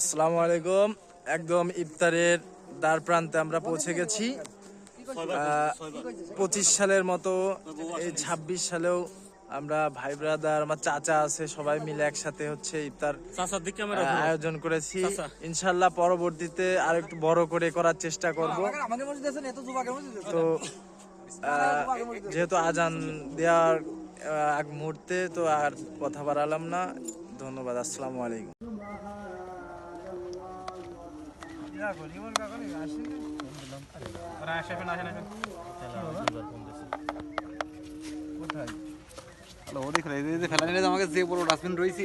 আসসালামু আলাইকুম। একদম ইফতারের দ্বার প্রান্তে আমরা পৌঁছে গেছি। 25 সালের মতো এই 26 সালেও আমরা ভাই ব্রাদার, আমার চাচা আছে, সবাই মিলে একসাথে হচ্ছে ইফতার আয়োজন করেছি। ইনশাল্লাহ পরবর্তীতে আর একটু বড় করে করার চেষ্টা করব। তো যেহেতু আজান দেওয়ার এক মুহূর্তে, তো আর কথা বাড়ালাম না। ধন্যবাদ। আসসালামু আলাইকুম। আমাকে যে বড় ডাস্টবিন রয়েছে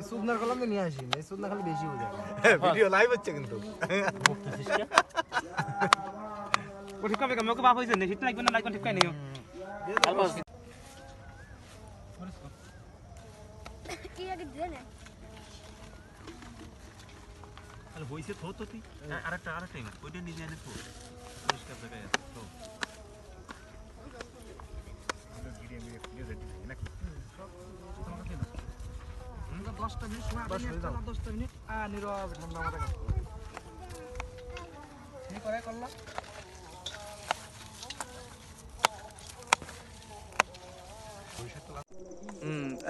সুদনার কলম নিয়ে আসি, এই সুদনা খালি বেশি হয়ে যায়। ভিডিও লাইভ হচ্ছে কিন্তু বাপ হয়েছে ঠিক লাগবে না, ঠিক নেই হয়েছে তো তুই আরেকটা ওইটা নিজে এনে তো পরিষ্কার জায়গায় আছে তো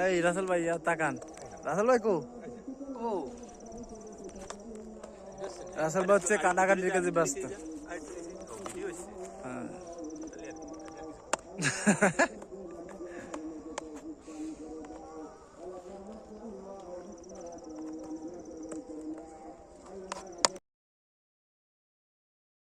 এই রাসেল ভাই তাকান। রাসেল ভাই কো? রাসেল ভাই হচ্ছে কাটাকাটির কাজে ব্যস্ত।